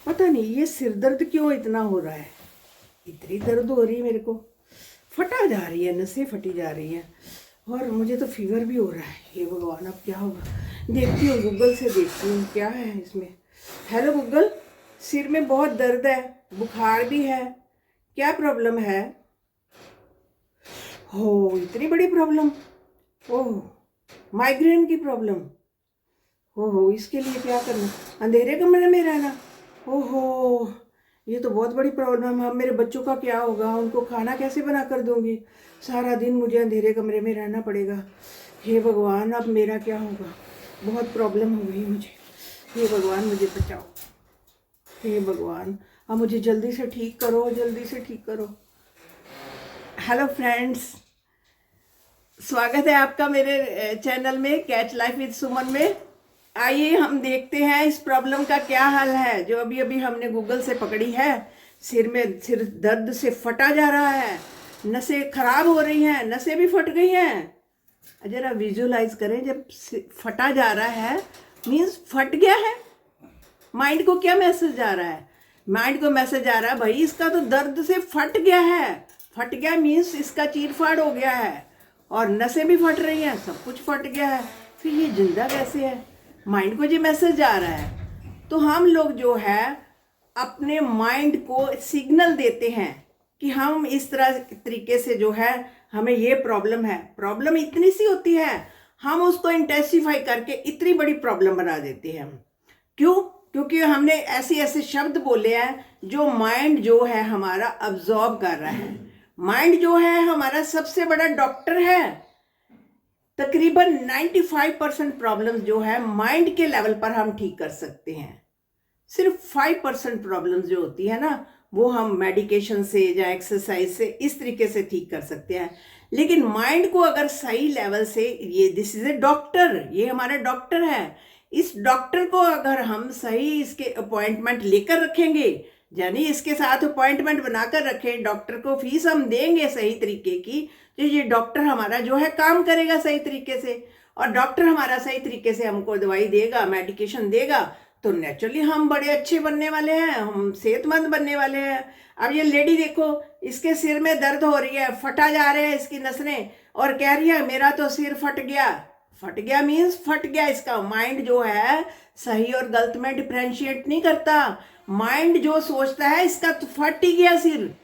पता नहीं ये सिर दर्द क्यों इतना हो रहा है। इतनी दर्द हो रही है मेरे को, फटा जा रही है, नसें फटी जा रही हैं और मुझे तो फीवर भी हो रहा है। हे भगवान, अब क्या होगा। देखती हूँ, गूगल से देखती हूँ क्या है इसमें। हेलो गूगल, सिर में बहुत दर्द है, बुखार भी है, क्या प्रॉब्लम है। हो, इतनी बड़ी प्रॉब्लम। ओह, माइग्रेन की प्रॉब्लम। ओहो, इसके लिए क्या करना, अंधेरे कमरे में रहना। ओहो, ये तो बहुत बड़ी प्रॉब्लम है। अब मेरे बच्चों का क्या होगा, उनको खाना कैसे बना कर दूंगी। सारा दिन मुझे अंधेरे कमरे में रहना पड़ेगा। हे भगवान, अब मेरा क्या होगा। बहुत प्रॉब्लम हो गई मुझे। हे भगवान, मुझे बचाओ। हे भगवान, अब मुझे जल्दी से ठीक करो, जल्दी से ठीक करो। हेलो फ्रेंड्स, स्वागत है आपका मेरे चैनल में कैच लाइफ विद सुमन में। आइए हम देखते हैं इस प्रॉब्लम का क्या हल है जो अभी अभी हमने गूगल से पकड़ी है। सिर दर्द से फटा जा रहा है, नसें खराब हो रही हैं, नसें भी फट गई हैं। जरा विजुअलाइज करें, जब फटा जा रहा है मीन्स फट गया है। माइंड को क्या मैसेज जा रहा है, माइंड को मैसेज आ रहा है भाई इसका तो दर्द से फट गया है। फट गया मीन्स इसका चीर फाड़ हो गया है और नसें भी फट रही हैं, सब कुछ फट गया है। फिर ये जिंदा कैसे है, माइंड को ये मैसेज आ रहा है। तो हम लोग जो है अपने माइंड को सिग्नल देते हैं कि हम इस तरीके से जो है हमें ये प्रॉब्लम है। प्रॉब्लम इतनी सी होती है, हम उसको इंटेंसिफाई करके इतनी बड़ी प्रॉब्लम बना देते हैं। क्यों? क्योंकि हमने ऐसे ऐसे शब्द बोले हैं जो माइंड जो है हमारा अब्जॉर्ब कर रहा है। माइंड जो है हमारा सबसे बड़ा डॉक्टर है। तकरीबन 95% प्रॉब्लम्स जो है माइंड के लेवल पर हम ठीक कर सकते हैं। सिर्फ 5% प्रॉब्लम्स जो होती है ना, वो हम मेडिकेशन से या एक्सरसाइज से इस तरीके से ठीक कर सकते हैं। लेकिन माइंड को अगर सही लेवल से, ये दिस इज ए डॉक्टर, ये हमारा डॉक्टर है। इस डॉक्टर को अगर हम सही इसके अपॉइंटमेंट लेकर रखेंगे, यानी इसके साथ अपॉइंटमेंट बनाकर रखें, डॉक्टर को फीस हम देंगे सही तरीके की, तो ये डॉक्टर हमारा जो है काम करेगा सही तरीके से। और डॉक्टर हमारा सही तरीके से हमको दवाई देगा, मेडिकेशन देगा, तो नेचुरली हम बड़े अच्छे बनने वाले हैं, हम सेहतमंद बनने वाले हैं। अब ये लेडी देखो, इसके सिर में दर्द हो रही है, फटा जा रहे हैं इसकी नसें, और कह रही है मेरा तो सिर फट गया। फट गया मीन्स फट गया। इसका माइंड जो है सही और गलत में डिफ्रेंशिएट नहीं करता। माइंड जो सोचता है इसका तो फट ही गया सिर,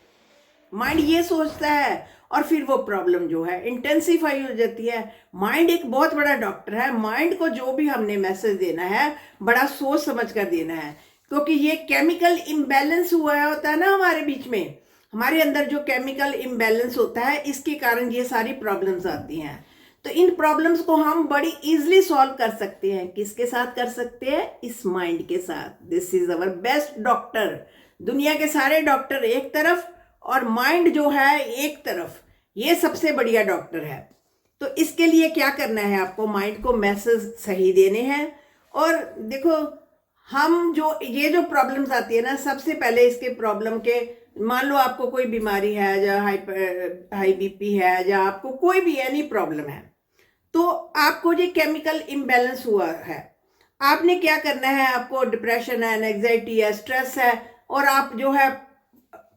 माइंड ये सोचता है, और फिर वो प्रॉब्लम जो है इंटेंसिफाई हो जाती है। माइंड एक बहुत बड़ा डॉक्टर है। माइंड को जो भी हमने मैसेज देना है बड़ा सोच समझ कर देना है, क्योंकि ये केमिकल इम्बैलेंस हुआ होता है ना हमारे बीच में, हमारे अंदर जो केमिकल इम्बैलेंस होता है, इसके कारण ये सारी प्रॉब्लम्स आती हैं। तो इन प्रॉब्लम्स को हम बड़ी इजीली सॉल्व कर सकते हैं। किसके साथ कर सकते हैं? इस माइंड के साथ। This is our best doctor. दुनिया के सारे डॉक्टर एक तरफ और माइंड जो है एक तरफ, ये सबसे बढ़िया डॉक्टर है। तो इसके लिए क्या करना है, आपको माइंड को मैसेज सही देने हैं। और देखो, हम जो ये जो प्रॉब्लम्स आती है ना, सबसे पहले इसके प्रॉब्लम के, मान लो आपको कोई बीमारी है या हाई बीपी है या आपको कोई भी एनी प्रॉब्लम है, तो आपको ये केमिकल इम्बैलेंस हुआ है। आपने क्या करना है, आपको डिप्रेशन है, एंजाइटी है, स्ट्रेस है, और आप जो है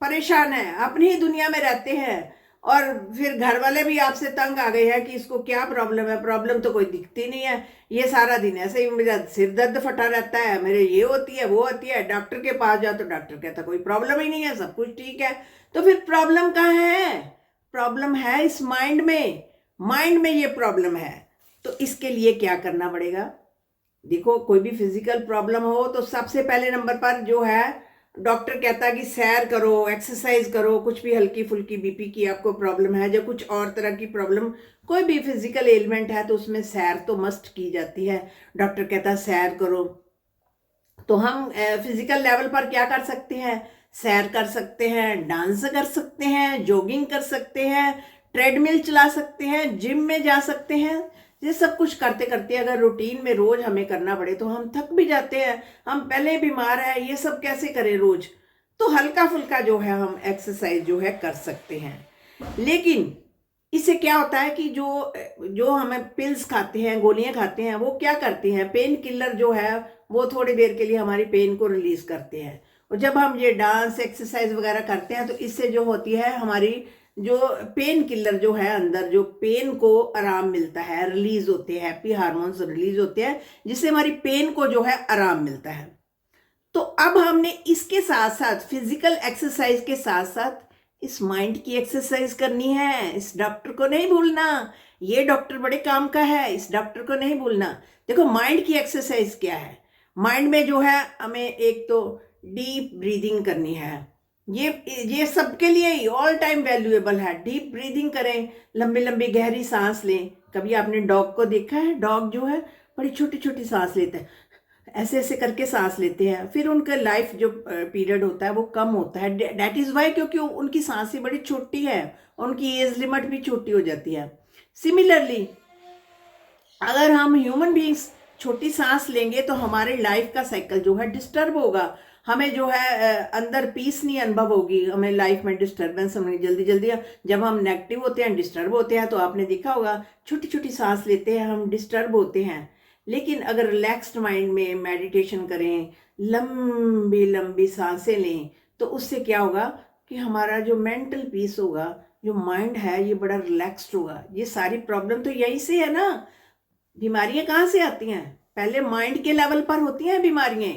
परेशान है, अपनी ही दुनिया में रहते हैं, और फिर घर वाले भी आपसे तंग आ गए हैं कि इसको क्या प्रॉब्लम है। प्रॉब्लम तो कोई दिखती नहीं है, ये सारा दिन ऐसे ही मेरा सिर दर्द फटा रहता है, मेरे ये होती है वो होती है। डॉक्टर के पास जाओ तो डॉक्टर कहता कोई प्रॉब्लम ही नहीं है, सब कुछ ठीक है। तो फिर प्रॉब्लम कहाँ है? प्रॉब्लम है इस माइंड में। माइंड में ये प्रॉब्लम है। तो इसके लिए क्या करना पड़ेगा? देखो, कोई भी फिजिकल प्रॉब्लम हो तो सबसे पहले नंबर पर जो है डॉक्टर कहता है कि सैर करो, एक्सरसाइज करो। कुछ भी हल्की फुल्की बीपी की आपको प्रॉब्लम है या कुछ और तरह की प्रॉब्लम, कोई भी फिजिकल एलिमेंट है, तो उसमें सैर तो मस्ट की जाती है। डॉक्टर कहता है सैर करो। तो हम फिजिकल लेवल पर क्या कर सकते हैं? सैर कर सकते हैं, डांस कर सकते हैं, जॉगिंग कर सकते हैं, ट्रेडमिल चला सकते हैं, जिम में जा सकते हैं। ये सब कुछ करते करते अगर रूटीन में रोज हमें करना पड़े तो हम थक भी जाते हैं। हम पहले बीमार हैं, ये सब कैसे करें रोज? तो हल्का फुल्का जो है हम एक्सरसाइज जो है कर सकते हैं। लेकिन इससे क्या होता है कि जो जो हमें पिल्स खाते हैं, गोलियां खाते हैं, वो क्या करती हैं? पेन किलर जो है वो थोड़ी देर के लिए हमारी पेन को रिलीज करते हैं, और जब हम ये डांस एक्सरसाइज वगैरह करते हैं तो इससे जो होती है हमारी जो पेन किलर जो है अंदर, जो पेन को आराम मिलता है, रिलीज होते हैं, हैप्पी हार्मोन्स रिलीज होते हैं, जिससे हमारी पेन को जो है आराम मिलता है। तो अब हमने इसके साथ साथ फिजिकल एक्सरसाइज के साथ साथ इस माइंड की एक्सरसाइज करनी है। इस डॉक्टर को नहीं भूलना, ये डॉक्टर बड़े काम का है, इस डॉक्टर को नहीं भूलना। देखो माइंड की एक्सरसाइज क्या है। माइंड में जो है हमें एक तो डीप ब्रीदिंग करनी है। ये सबके लिए ही ऑल टाइम वैल्यूएबल है। डीप ब्रीदिंग करें, लंबी लंबी गहरी सांस लें। कभी आपने डॉग को देखा है? डॉग जो है बड़ी छोटी छोटी सांस लेते हैं, ऐसे ऐसे करके सांस लेते हैं, फिर उनका लाइफ जो पीरियड होता है वो कम होता है। डैट इज वाई, क्योंकि उनकी सांसें बड़ी छोटी है, उनकी एज लिमिट भी छोटी हो जाती है। सिमिलरली अगर हम ह्यूमन बीइंग्स छोटी सांस लेंगे तो हमारे लाइफ का साइकिल जो है डिस्टर्ब होगा। हमें जो है अंदर पीस नहीं अनुभव होगी, हमें लाइफ में डिस्टर्बेंस, हमें जल्दी जल्दी जब हम नेगेटिव होते हैं, डिस्टर्ब होते हैं, तो आपने देखा होगा छोटी छोटी सांस लेते हैं, हम डिस्टर्ब होते हैं। लेकिन अगर रिलैक्स्ड माइंड में मेडिटेशन करें, लंबी लंबी सांसें लें, तो उससे क्या होगा कि हमारा जो मेंटल पीस होगा, जो माइंड है, ये बड़ा रिलैक्स्ड होगा। ये सारी प्रॉब्लम तो यहीं से है ना। बीमारियां कहाँ से आती हैं? पहले माइंड के लेवल पर होती हैं बीमारियां।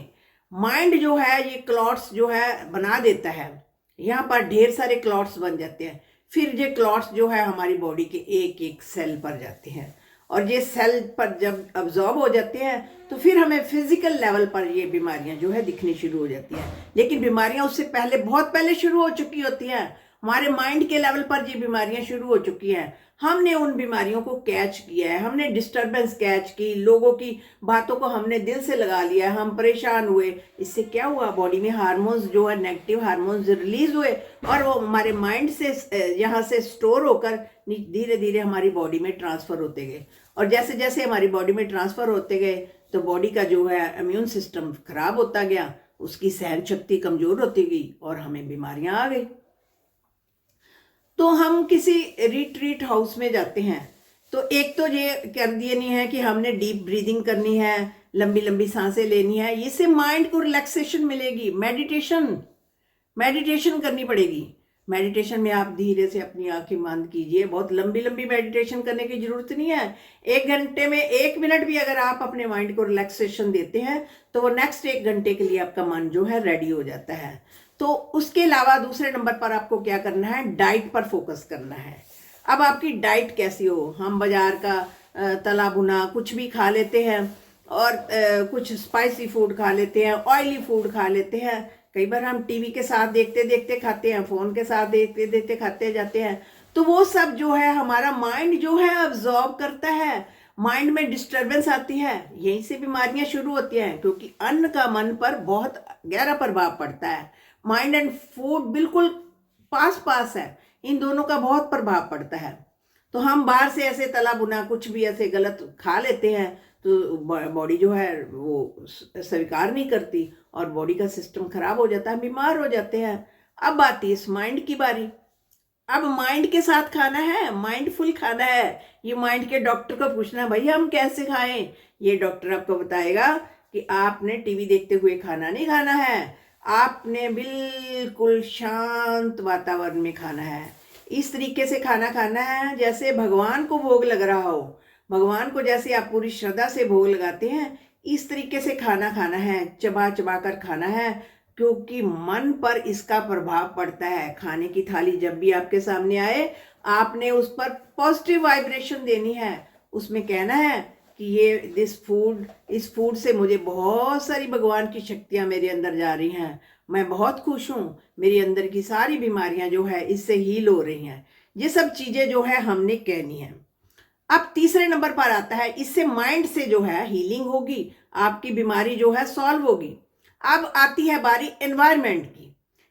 माइंड जो है ये क्लॉट्स जो है बना देता है, यहाँ पर ढेर सारे क्लॉट्स बन जाते हैं। फिर ये क्लॉट्स जो है हमारी बॉडी के एक एक सेल पर जाते हैं, और ये सेल पर जब अब्जॉर्ब हो जाते हैं तो फिर हमें फिजिकल लेवल पर ये बीमारियां जो है दिखनी शुरू हो जाती हैं। लेकिन बीमारियां उससे पहले, बहुत पहले शुरू हो चुकी होती हैं। हमारे माइंड के लेवल पर ये बीमारियां शुरू हो चुकी हैं। हमने उन बीमारियों को कैच किया है, हमने डिस्टरबेंस कैच की, लोगों की बातों को हमने दिल से लगा लिया, हम परेशान हुए। इससे क्या हुआ, बॉडी में हार्मोन्स जो है, नेगेटिव हार्मोन्स रिलीज हुए, और वो हमारे माइंड से यहाँ से स्टोर होकर धीरे धीरे हमारी बॉडी में ट्रांसफर होते गए। और जैसे जैसे हमारी बॉडी में ट्रांसफर होते गए तो बॉडी का जो है इम्यून सिस्टम खराब होता गया, उसकी सहन शक्ति कमजोर होती गई और हमें बीमारियां आ गई। तो हम किसी रिट्रीट हाउस में जाते हैं तो एक तो ये कर दिए नहीं है कि हमने डीप ब्रीदिंग करनी है, लंबी लंबी सांसें लेनी है, इससे माइंड को रिलैक्सेशन मिलेगी। मेडिटेशन करनी पड़ेगी। मेडिटेशन में आप धीरे से अपनी आंखें बंद कीजिए। बहुत लंबी लंबी मेडिटेशन करने की जरूरत नहीं है। 1 घंटे में 1 मिनट भी अगर आप अपने माइंड को रिलैक्सेशन देते हैं तो वो नेक्स्ट 1 घंटे के लिए आपका मन जो है रेडी हो जाता है। तो उसके अलावा दूसरे नंबर पर आपको क्या करना है, डाइट पर फोकस करना है। अब आपकी डाइट कैसी हो? हम बाजार का तला भुना कुछ भी खा लेते हैं, और कुछ स्पाइसी फूड खा लेते हैं, ऑयली फूड खा लेते हैं। कई बार हम टीवी के साथ देखते देखते खाते हैं, फोन के साथ देखते देखते खाते जाते हैं। तो वो सब जो है हमारा माइंड जो है अब्जॉर्ब करता है, माइंड में डिस्टरबेंस आती है, यहीं से बीमारियां शुरू होती हैं। क्योंकि अन्न का मन पर बहुत गहरा प्रभाव पड़ता है। माइंड एंड फूड बिल्कुल पास पास है, इन दोनों का बहुत प्रभाव पड़ता है। तो हम बाहर से ऐसे तला बुना कुछ भी ऐसे गलत खा लेते हैं तो बॉडी जो है वो स्वीकार नहीं करती और बॉडी का सिस्टम खराब हो जाता है, बीमार हो जाते हैं। अब आती है इस माइंड की बारी। अब माइंड के साथ खाना है, माइंडफुल खाना है। ये माइंड के डॉक्टर को पूछना, भाई हम कैसे खाएं? ये डॉक्टर आपको बताएगा कि आपने टीवी देखते हुए खाना नहीं खाना है, आपने बिल्कुल शांत वातावरण में खाना है। इस तरीके से खाना खाना है जैसे भगवान को भोग लग रहा हो। भगवान को जैसे आप पूरी श्रद्धा से भोग लगाते हैं, इस तरीके से खाना खाना है, चबा चबा कर खाना है। क्योंकि मन पर इसका प्रभाव पड़ता है। खाने की थाली जब भी आपके सामने आए, आपने उस पर पॉजिटिव वाइब्रेशन देनी है। उसमें कहना है कि इस फूड से मुझे बहुत सारी भगवान की शक्तियां मेरे अंदर जा रही हैं, मैं बहुत खुश हूँ, मेरे अंदर की सारी बीमारियां जो है इससे हील हो रही हैं। ये सब चीजें जो है हमने कहनी है। अब तीसरे नंबर पर आता है, इससे माइंड से जो है हीलिंग होगी, आपकी बीमारी जो है सॉल्व होगी। अब आती है बारी एनवायरनमेंट की।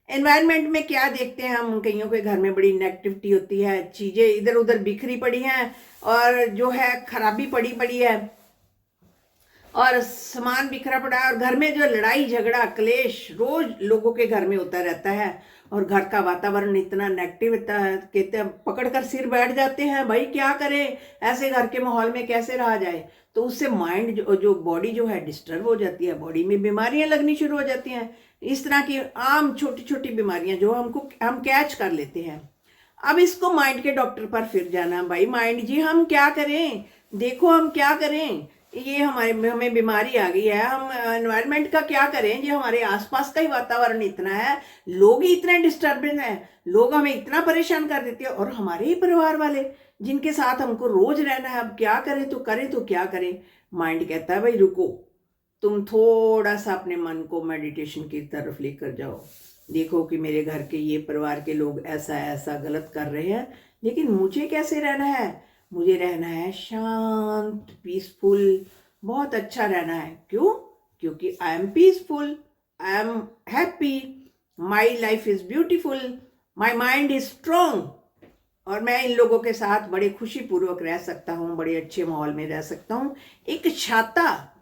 एनवायरनमेंट में क्या देखते हैं हम, कईयों के घर में बड़ी नेगेटिविटी होती है, चीजें इधर उधर बिखरी पड़ी हैं और जो है खराबी पड़ी पड़ी है। और सामान बिखरा पड़ा है, और घर में जो लड़ाई झगड़ा क्लेश रोज लोगों के घर में होता रहता है, और घर का वातावरण इतना नेगेटिव होता है, कहते हैं पकड़ कर सिर बैठ जाते हैं, भाई क्या करें, ऐसे घर के माहौल में कैसे रहा जाए। तो उससे माइंड जो बॉडी जो है डिस्टर्ब हो जाती है, बॉडी में बीमारियां लगनी शुरू हो जाती हैं, इस तरह की आम छोटी छोटी बीमारियां जो हम कैच कर लेते हैं। अब इसको माइंड के डॉक्टर पर फिर जाना, भाई माइंड जी हम क्या करें, देखो हम क्या करें, ये हमें बीमारी आ गई है, हम एनवायरनमेंट का क्या करें, ये हमारे आसपास का ही वातावरण इतना है, लोग ही इतने डिस्टर्बेंस हैं, लोग हमें इतना परेशान कर देते हैं, और हमारे ही परिवार वाले जिनके साथ हमको रोज रहना है, अब क्या करें तो क्या करें। माइंड कहता है भाई रुको, तुम थोड़ा सा अपने मन को मेडिटेशन की तरफ लेकर जाओ, देखो कि मेरे घर के ये परिवार के लोग ऐसा ऐसा गलत कर रहे हैं, लेकिन मुझे कैसे रहना है, मुझे रहना है शांत पीसफुल, बहुत अच्छा रहना है। क्यों? क्योंकि I am peaceful, I am happy, my life is beautiful, my mind is strong, और मैं इन लोगों के साथ बड़े खुशी पूर्वक रह सकता हूँ, बड़े अच्छे माहौल में रह सकता हूँ। एक छाता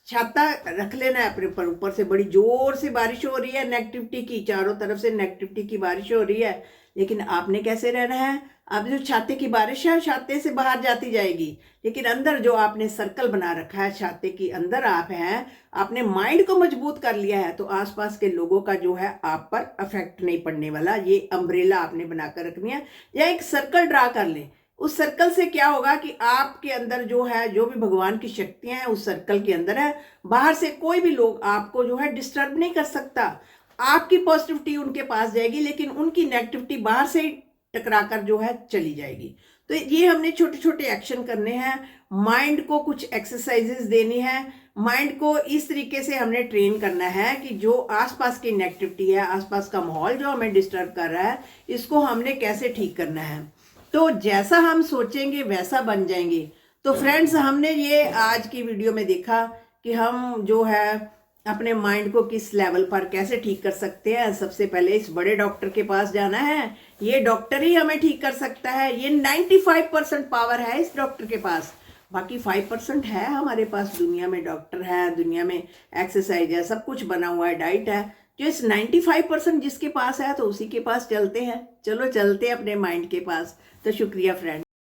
छाता रख लेना है अपने ऊपर, ऊपर से बड़ी जोर से बारिश हो रही है नेगेटिविटी की, चारों तरफ से नेगेटिविटी की बारिश हो रही है, लेकिन आपने कैसे रहना है, अब जो छाते की बारिश है छाते से बाहर जाती जाएगी, लेकिन अंदर जो आपने सर्कल बना रखा है छाते के अंदर आप हैं, आपने माइंड को मजबूत कर लिया है, तो आसपास के लोगों का जो है आप पर अफेक्ट नहीं पड़ने वाला। ये अम्ब्रेला आपने बनाकर रखनी है, या एक सर्कल ड्रा कर लें, उस सर्कल से क्या होगा कि आपके अंदर जो है जो भी भगवान की शक्तियां हैं उस सर्कल के अंदर है, बाहर से कोई भी लोग आपको जो है डिस्टर्ब नहीं कर सकता, आपकी पॉजिटिविटी उनके पास जाएगी, लेकिन उनकी नेगेटिविटी बाहर से ही टकरा कर जो है चली जाएगी। तो ये हमने छोटे छोटे एक्शन करने हैं, माइंड को कुछ एक्सरसाइजेस देनी है, माइंड को इस तरीके से हमने ट्रेन करना है कि जो आसपास की नेगेटिविटी है, आसपास का माहौल जो हमें डिस्टर्ब कर रहा है, इसको हमने कैसे ठीक करना है। तो जैसा हम सोचेंगे वैसा बन जाएंगे। तो फ्रेंड्स, हमने ये आज की वीडियो में देखा कि हम जो है अपने माइंड को किस लेवल पर कैसे ठीक कर सकते हैं। सबसे पहले इस बड़े डॉक्टर के पास जाना है, ये डॉक्टर ही हमें ठीक कर सकता है, ये 95% पावर है इस डॉक्टर के पास, बाकी 5% है हमारे पास। दुनिया में डॉक्टर है, दुनिया में एक्सरसाइज है, सब कुछ बना हुआ है, डाइट है, जो इस 95% जिसके पास है तो उसी के पास चलते हैं। चलो चलते हैं अपने माइंड के पास। तो शुक्रिया फ्रेंड।